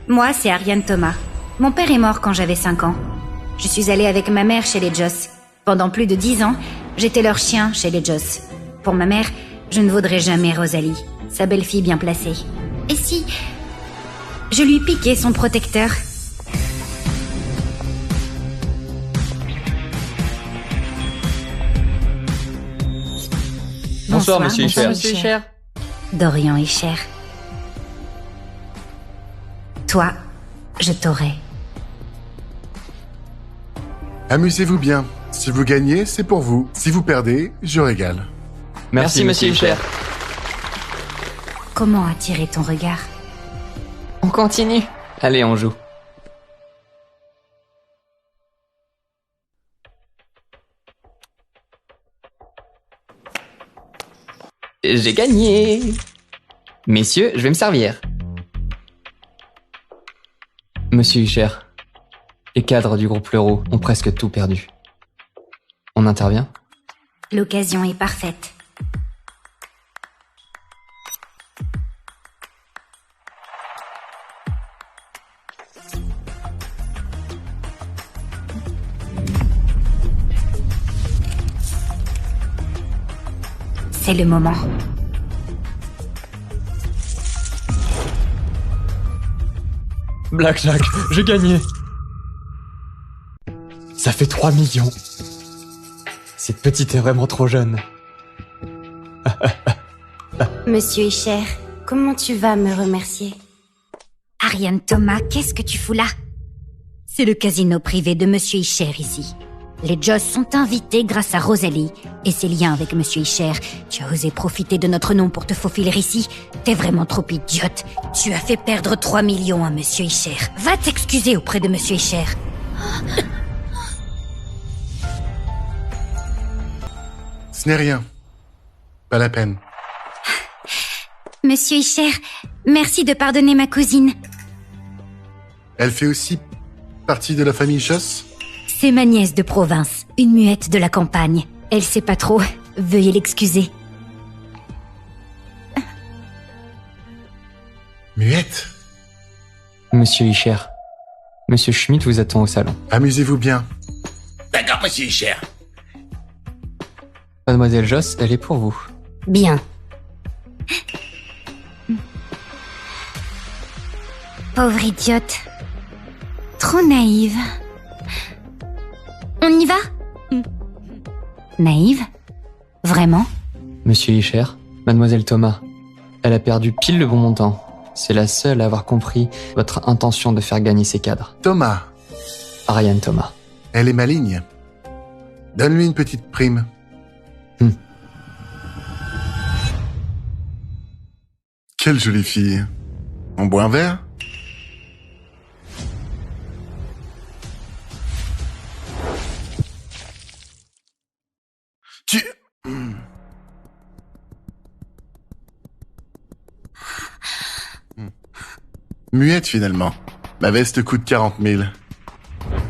Moi, c'est Ariane Thomas. Mon père est mort quand j'avais 5 ans. Je suis allée avec ma mère chez les Joss. Pendant plus de 10 ans, j'étais leur chien chez les Joss. Pour ma mère, je ne vaudrais jamais Rosalie, sa belle-fille bien placée. Et si je lui piquais son protecteur? Bonsoir, monsieur Isher. Monsieur Isher. Dorian Isher. Toi, je t'aurai. Amusez-vous bien. Si vous gagnez, c'est pour vous. Si vous perdez, je régale. Merci, monsieur Isher. Comment attirer ton regard? On continue. Allez, on joue. J'ai gagné. Messieurs, je vais me servir. Monsieur Isher, les cadres du groupe L'Euro ont presque tout perdu. On intervient? L'occasion est parfaite. C'est le moment. Blackjack, j'ai gagné. Ça fait 3 millions. Cette petite est vraiment trop jeune. Monsieur Isher, comment tu vas me remercier? Ariane Thomas, qu'est-ce que tu fous là? C'est le casino privé de Monsieur Isher ici. Les Joss sont invités grâce à Rosalie et ses liens avec Monsieur Isher. Tu as osé profiter de notre nom pour te faufiler ici. T'es vraiment trop idiote. Tu as fait perdre 3 millions à Monsieur Isher. Va t'excuser auprès de Monsieur Isher. Ce n'est rien. Pas la peine. Monsieur Isher, merci de pardonner ma cousine. Elle fait aussi partie de la famille Joss? C'est ma nièce de province, une muette de la campagne. Elle sait pas trop. Veuillez l'excuser. Muette? Monsieur Isher, Monsieur Schmidt vous attend au salon. Amusez-vous bien. D'accord, monsieur Isher. Mademoiselle Joss, elle est pour vous. Bien. Pauvre idiote. Trop naïve. On y va? Naïve? Vraiment? Monsieur Isher, Mademoiselle Thomas, elle a perdu pile le bon montant. C'est la seule à avoir compris votre intention de faire gagner ses cadres. Thomas. Ariane Thomas. Elle est maligne. Donne-lui une petite prime. Quelle jolie fille. On boit un verre? Tu... Muette finalement. Ma veste coûte 40 000.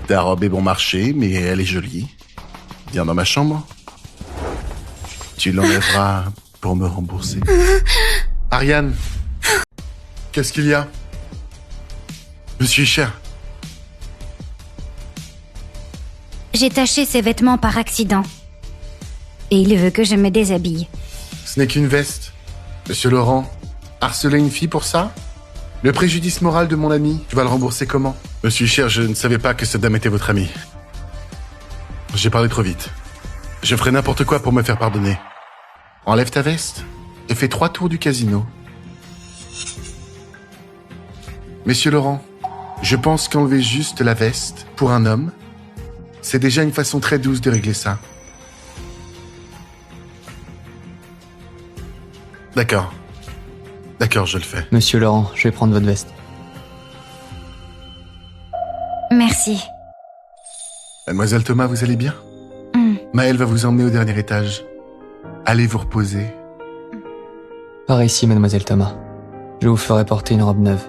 Ta robe est bon marché, mais elle est jolie. Viens dans ma chambre. Tu l'enlèveras pour me rembourser. Ariane, qu'est-ce qu'il y a? Monsieur Isher. J'ai taché ses vêtements par accident. Et il veut que je me déshabille. Ce n'est qu'une veste. Monsieur Laurent, harceler une fille pour ça? Le préjudice moral de mon ami, tu vas le rembourser comment? Monsieur Isher, je ne savais pas que cette dame était votre amie. J'ai parlé trop vite. Je ferai n'importe quoi pour me faire pardonner. Enlève ta veste et fais 3 tours du casino. Monsieur Laurent, je pense qu'enlever juste la veste pour un homme, c'est déjà une façon très douce de régler ça. D'accord. D'accord, je le fais. Monsieur Laurent, je vais prendre votre veste. Merci. Mademoiselle Thomas, vous allez bien? Maëlle va vous emmener au dernier étage. Allez vous reposer. Par ici, Mademoiselle Thomas. Je vous ferai porter une robe neuve.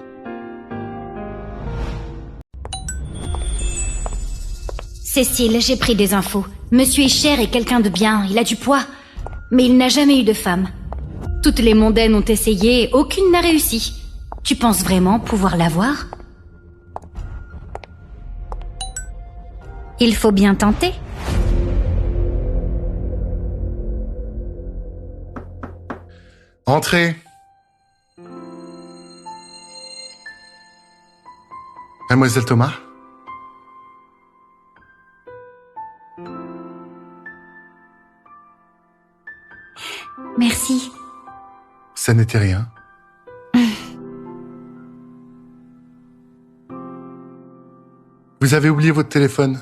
Cécile, j'ai pris des infos. Monsieur Isher est quelqu'un de bien, il a du poids. Mais il n'a jamais eu de femme. Toutes les mondaines ont essayé, aucune n'a réussi. Tu penses vraiment pouvoir l'avoir? Il faut bien tenter. Entrez. Mademoiselle Thomas? Merci. Ça n'était rien. Vous avez oublié votre téléphone.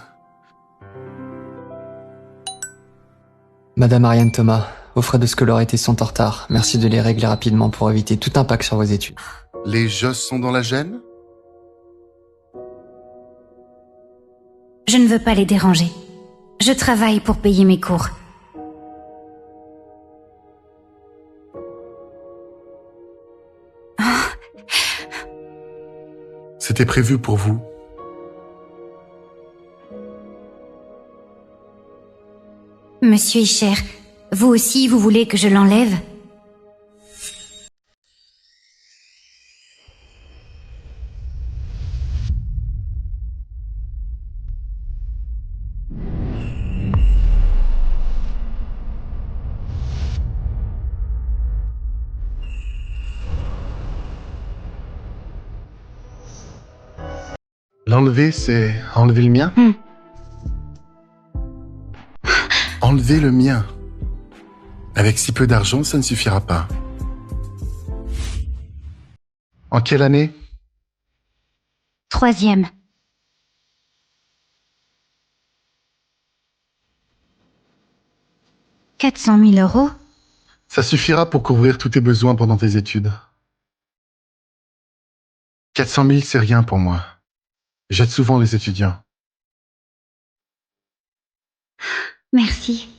Madame Ariane Thomas, vos frais de scolarité sont en retard. Merci de les régler rapidement pour éviter tout impact sur vos études. Les Joss sont dans la gêne? Je ne veux pas les déranger. Je travaille pour payer mes cours. C'était prévu pour vous. Monsieur Isher, vous aussi, vous voulez que je l'enlève? L'enlever, c'est enlever le mien? Enlever le mien. Avec si peu d'argent, ça ne suffira pas. En quelle année? 3e. « 400 000 euros? Ça suffira pour couvrir tous tes besoins pendant tes études. 400 000, c'est rien pour moi. J'aide souvent les étudiants. Merci.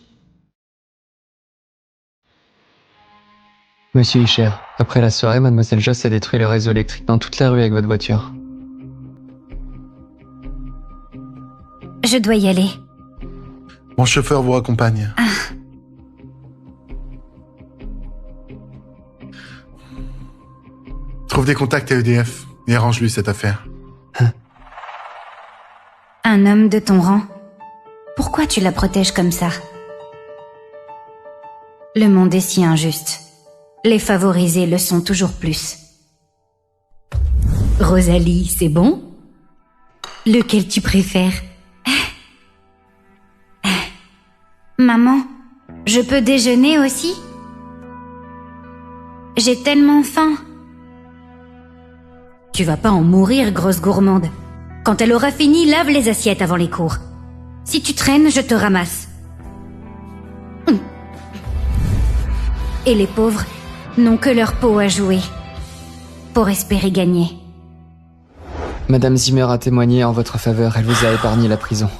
Monsieur Isher, après la soirée, Mademoiselle Joss a détruit le réseau électrique dans toute la rue avec votre voiture. Je dois y aller. Mon chauffeur vous raccompagne. Trouve des contacts à EDF et arrange-lui cette affaire. Un homme de ton rang? Pourquoi tu la protèges comme ça? Le monde est si injuste. Les favorisés le sont toujours plus. Rosalie, c'est bon? Lequel tu préfères? Maman, je peux déjeuner aussi? J'ai tellement faim. Tu vas pas en mourir, grosse gourmande. Quand elle aura fini, lave les assiettes avant les cours. Si tu traînes, je te ramasse. Et les pauvres n'ont que leur peau à jouer pour espérer gagner. Madame Zimmer a témoigné en votre faveur, elle vous a épargné la prison.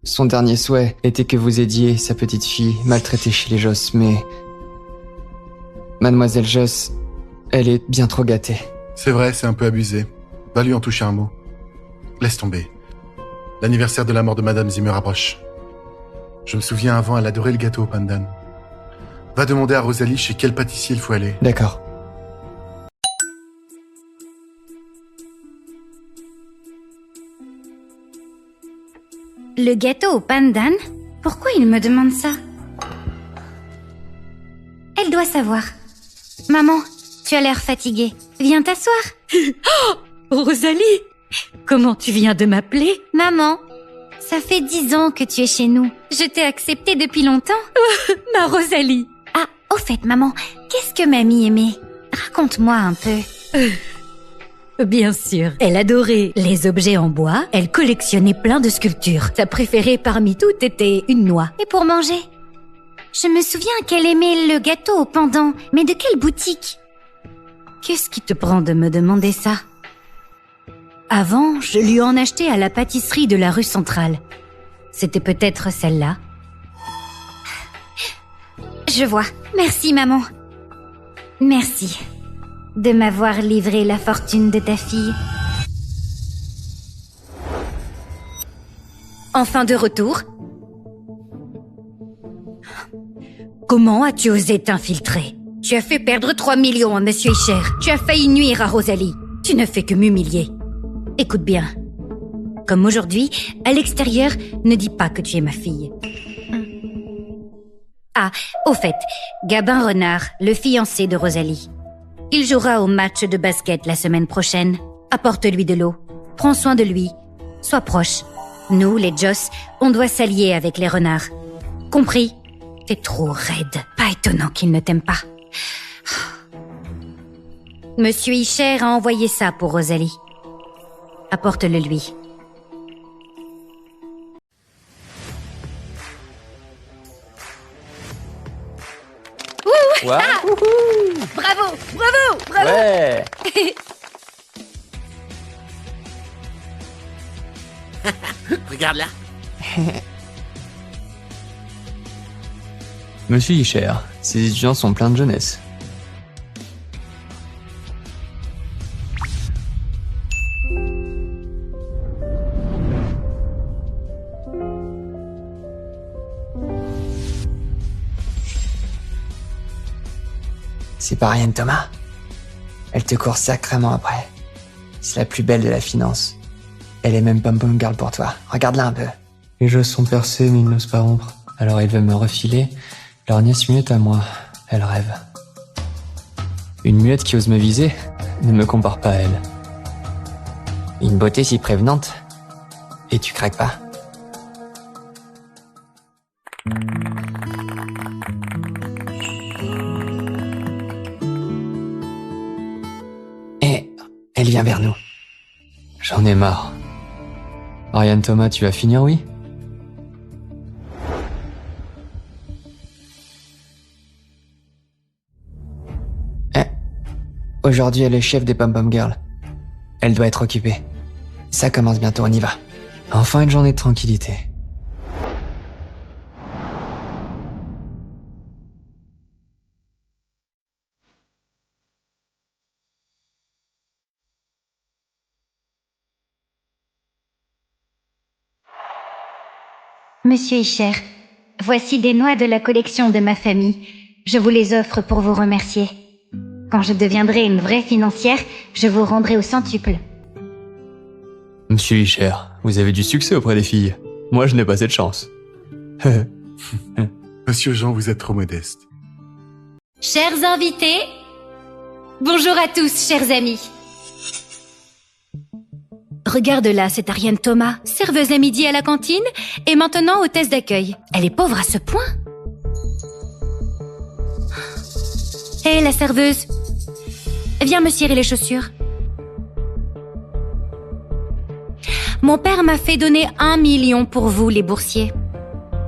Son dernier souhait était que vous aidiez sa petite fille maltraitée chez les Joss, mais... Mademoiselle Joss, elle est bien trop gâtée. C'est vrai, c'est un peu abusé. Va lui en toucher un mot. Laisse tomber. L'anniversaire de la mort de Madame Zimmer approche. Je me souviens avant, elle adorait le gâteau au pandan. Va demander à Rosalie chez quel pâtissier il faut aller. D'accord. Le gâteau au pandan? Pourquoi il me demande ça? Elle doit savoir. Maman, tu as l'air fatiguée. Viens t'asseoir. Oh, Rosalie! Comment tu viens de m'appeler? Maman, ça fait 10 ans que tu es chez nous. Je t'ai acceptée depuis longtemps. Ma Rosalie! Ah, au fait, maman, qu'est-ce que mamie aimait? Raconte-moi un peu. Bien sûr, elle adorait les objets en bois, elle collectionnait plein de sculptures. Sa préférée parmi toutes était une noix. Et pour manger? Je me souviens qu'elle aimait le gâteau au pendant, mais de quelle boutique? Qu'est-ce qui te prend de me demander ça? Avant, je lui en achetais à la pâtisserie de la rue centrale. C'était peut-être celle-là. Je vois. Merci, maman. Merci de m'avoir livré la fortune de ta fille. Enfin de retour. Comment as-tu osé t'infiltrer? Tu as fait perdre 3 millions à Monsieur Isher. Tu as failli nuire à Rosalie. Tu ne fais que m'humilier. Écoute bien. Comme aujourd'hui, à l'extérieur, ne dis pas que tu es ma fille. Ah, au fait, Gabin Renard, le fiancé de Rosalie. Il jouera au match de basket la semaine prochaine. Apporte-lui de l'eau. Prends soin de lui. Sois proche. Nous, les Joss, on doit s'allier avec les renards. Compris? T'es trop raide. Pas étonnant qu'il ne t'aime pas. Monsieur Isher a envoyé ça pour Rosalie. Apporte-le lui. What? Bravo, bravo, bravo. Ouais. Regarde là. Monsieur Isher, ces étudiants sont pleins de jeunesse. C'est pas rien, Thomas. Elle te court sacrément après. C'est la plus belle de la finance. Elle est même pom-pom girl pour toi. Regarde-la un peu. Les jeux sont percés, mais ils n'osent pas rompre. Alors il veut me refiler. Leur nièce muette à moi. Elle rêve. Une muette qui ose me viser ne me compare pas à elle. Une beauté si prévenante. Et tu craques pas? Et elle vient vers nous. J'en ai marre. Ariane Thomas, tu vas finir, oui? Aujourd'hui, elle est chef des Pom Pom Girls. Elle doit être occupée. Ça commence bientôt, on y va. Enfin une journée de tranquillité. Monsieur Isher, voici des noix de la collection de ma famille. Je vous les offre pour vous remercier. Quand je deviendrai une vraie financière, je vous rendrai au centuple. Monsieur Isher, vous avez du succès auprès des filles. Moi, je n'ai pas cette chance. Monsieur Jean, vous êtes trop modeste. Chers invités, bonjour à tous, chers amis. Regarde là, c'est Ariane Thomas, serveuse à midi à la cantine et maintenant hôtesse d'accueil. Elle est pauvre à ce point. Hé, la serveuse, viens me cirer les chaussures. Mon père m'a fait donner 1 million pour vous, les boursiers.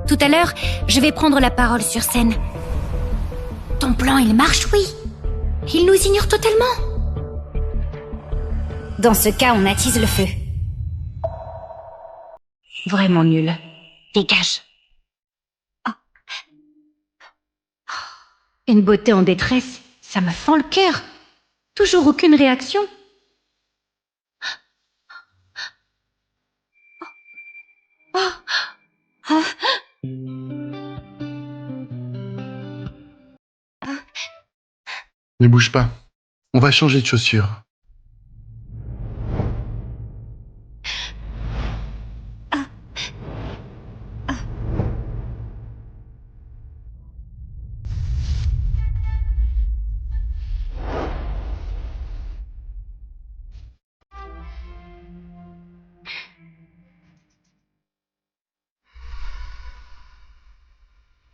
Tout à l'heure, je vais prendre la parole sur scène. Ton plan, il marche, oui. Il nous ignore totalement. Dans ce cas, on attise le feu. Vraiment nul. Dégage. Oh. Une beauté en détresse, ça me fend le cœur. Toujours aucune réaction. Ne bouge pas. On va changer de chaussures.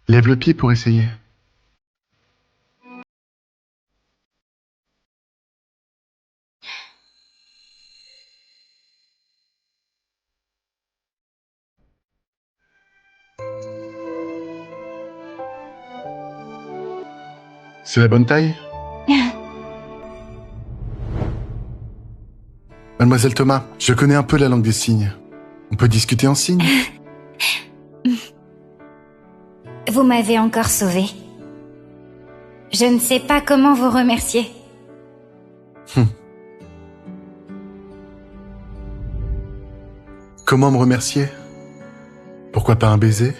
Lève le pied pour essayer. C'est la bonne taille? Mademoiselle Thomas, je connais un peu la langue des signes. On peut discuter en signes? Vous m'avez encore sauvée. Je ne sais pas comment vous remercier. Comment me remercier? Pourquoi pas un baiser?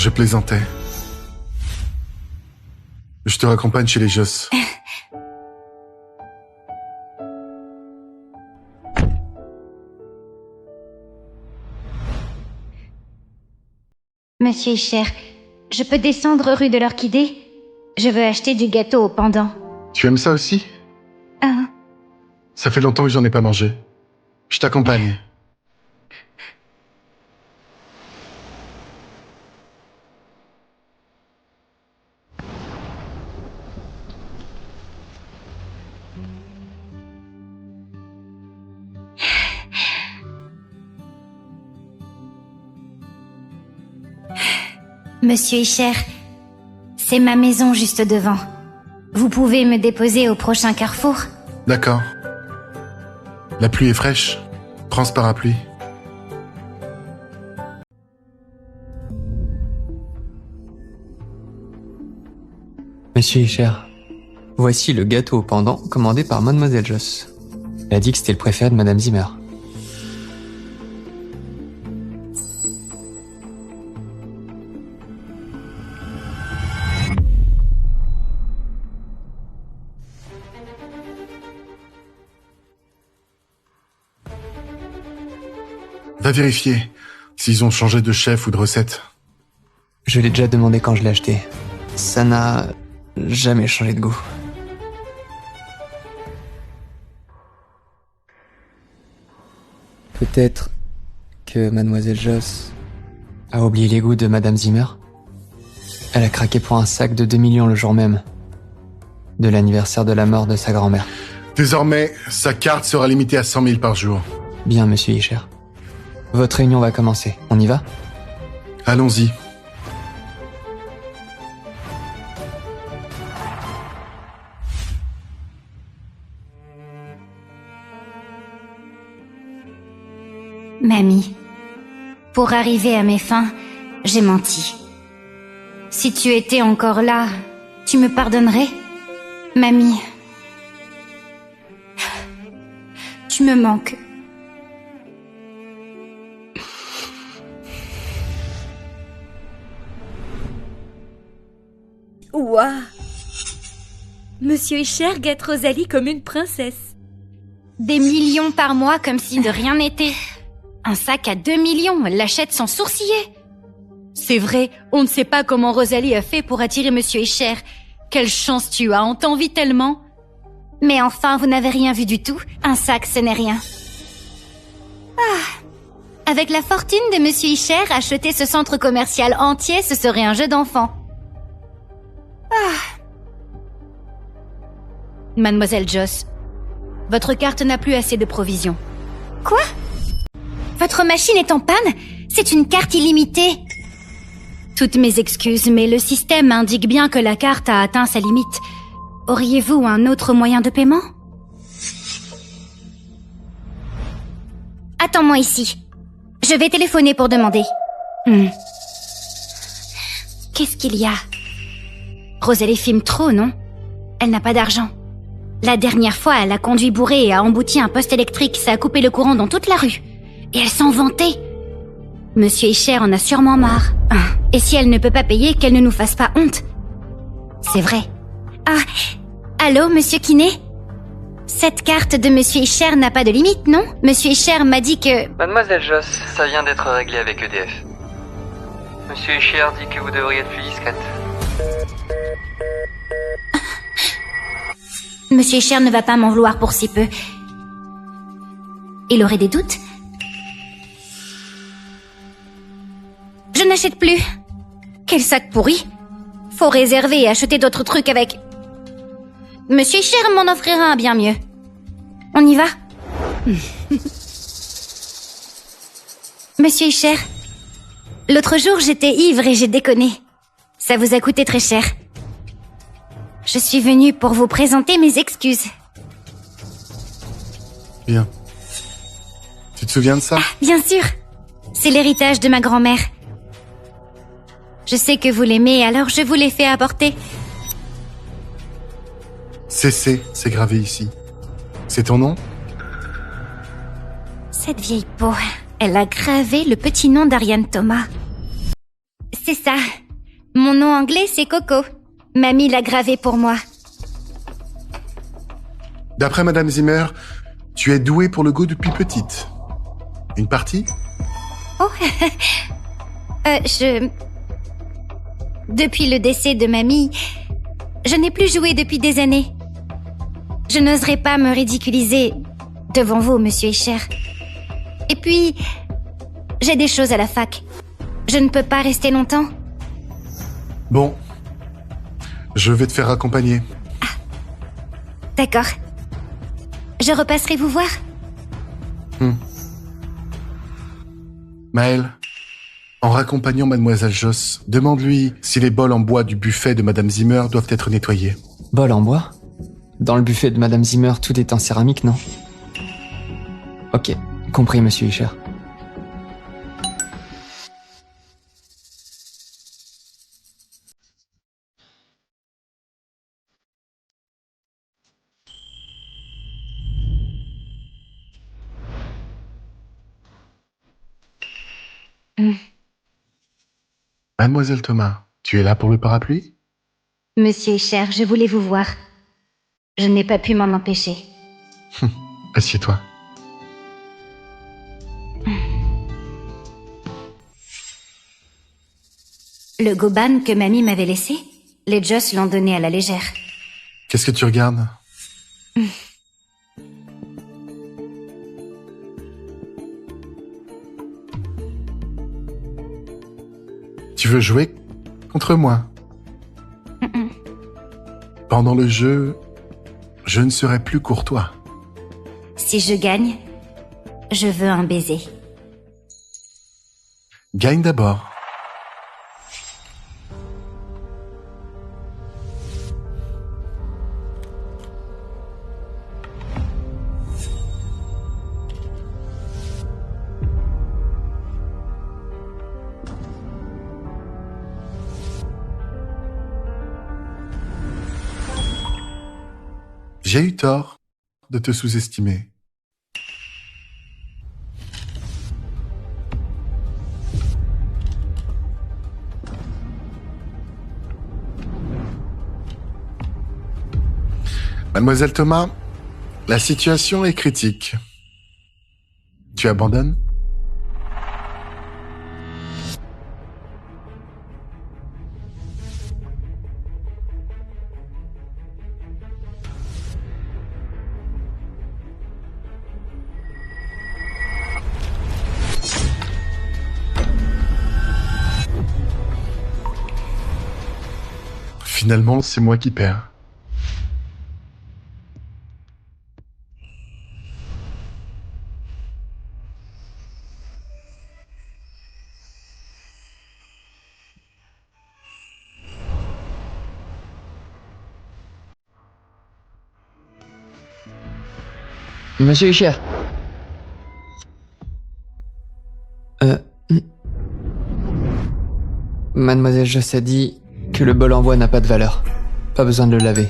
Je plaisantais. Je te raccompagne chez les Joss. Monsieur Isher, je peux descendre rue de l'Orchidée? Je veux acheter du gâteau au pendant. Tu aimes ça aussi? Ah. Ça fait longtemps que j'en ai pas mangé. Je t'accompagne. Monsieur Isher, c'est ma maison juste devant. Vous pouvez me déposer au prochain carrefour? D'accord. La pluie est fraîche. Prends ce parapluie. Monsieur Isher, voici le gâteau au pendant commandé par Mademoiselle Joss. Elle a dit que c'était le préféré de Madame Zimmer. Va vérifier s'ils ont changé de chef ou de recette. Je l'ai déjà demandé quand je l'ai acheté. Ça n'a jamais changé de goût. Peut-être que Mademoiselle Joss a oublié les goûts de Madame Zimmer. Elle a craqué pour un sac de 2 millions le jour même de l'anniversaire de la mort de sa grand-mère. Désormais, sa carte sera limitée à 100 000 par jour. Bien, Monsieur Isher. Votre réunion va commencer. On y va? Allons-y. Mamie, pour arriver à mes fins, j'ai menti. Si tu étais encore là, tu me pardonnerais? Mamie, tu me manques. Ouah! Monsieur Isher guette Rosalie comme une princesse. Des millions par mois comme si de rien n'était. Un sac à 2 millions, elle l'achète sans sourciller. C'est vrai, on ne sait pas comment Rosalie a fait pour attirer Monsieur Isher. Quelle chance tu as, on t'envie tellement. Mais enfin, vous n'avez rien vu du tout. Un sac, ce n'est rien. Ah! Avec la fortune de Monsieur Isher, acheter ce centre commercial entier, ce serait un jeu d'enfant. Mademoiselle Joss, votre carte n'a plus assez de provisions. Quoi? Votre machine est en panne? C'est une carte illimitée. Toutes mes excuses, mais le système indique bien que la carte a atteint sa limite. Auriez-vous un autre moyen de paiement? Attends-moi ici. Je vais téléphoner pour demander. Qu'est-ce qu'il y a? Rosalie filme trop, non? Elle n'a pas d'argent. La dernière fois, elle a conduit bourrée et a embouti un poste électrique. Ça a coupé le courant dans toute la rue. Et elle s'en vantait. Monsieur Isher en a sûrement marre. Et si elle ne peut pas payer, qu'elle ne nous fasse pas honte. C'est vrai. Ah, allô, Monsieur Kiné? Cette carte de Monsieur Isher n'a pas de limite, non? Monsieur Isher m'a dit que... Mademoiselle Joss, ça vient d'être réglé avec EDF. Monsieur Isher dit que vous devriez être plus discrète. Monsieur Isher ne va pas m'en vouloir pour si peu. Il aurait des doutes? Je n'achète plus. Quel sac pourri. Faut réserver et acheter d'autres trucs avec. Monsieur Isher m'en offrira un bien mieux. On y va? Monsieur Isher, l'autre jour j'étais ivre et j'ai déconné. Ça vous a coûté très cher. Je suis venue pour vous présenter mes excuses. Bien. Tu te souviens de ça? Bien sûr. C'est l'héritage de ma grand-mère. Je sais que vous l'aimez, alors je vous l'ai fait apporter. CC, c'est gravé ici. C'est ton nom? Cette vieille peau, elle a gravé le petit nom d'Ariane Thomas. C'est ça. Mon nom anglais, c'est Coco. Mamie l'a gravé pour moi. D'après Madame Zimmer, tu es douée pour le Go depuis petite. Une partie? Oh, Depuis le décès de Mamie, je n'ai plus joué depuis des années. Je n'oserais pas me ridiculiser devant vous, Monsieur Escher. Et puis, j'ai des choses à la fac. Je ne peux pas rester longtemps. Bon. Je vais te faire accompagner. Ah, d'accord. Je repasserai vous voir. Maël, en raccompagnant Mademoiselle Joss, demande-lui si les bols en bois du buffet de Madame Zimmer doivent être nettoyés. Bol en bois? Dans le buffet de Madame Zimmer, tout est en céramique, non? Ok, compris, Monsieur Escher. Mademoiselle Thomas, tu es là pour le parapluie? Monsieur Escher, je voulais vous voir. Je n'ai pas pu m'en empêcher. Assieds-toi. Le goban que Mamie m'avait laissé, les Joss l'ont donné à la légère. Qu'est-ce que tu regardes? Tu veux jouer contre moi? Pendant le jeu, je ne serai plus courtois. Si je gagne, je veux un baiser. Gagne d'abord. J'ai eu tort de te sous-estimer. Mademoiselle Thomas, la situation est critique. Tu abandonnes? Finalement, c'est moi qui perds. Monsieur Escher. Mademoiselle Joss a dit que le bol en bois n'a pas de valeur. Pas besoin de le laver.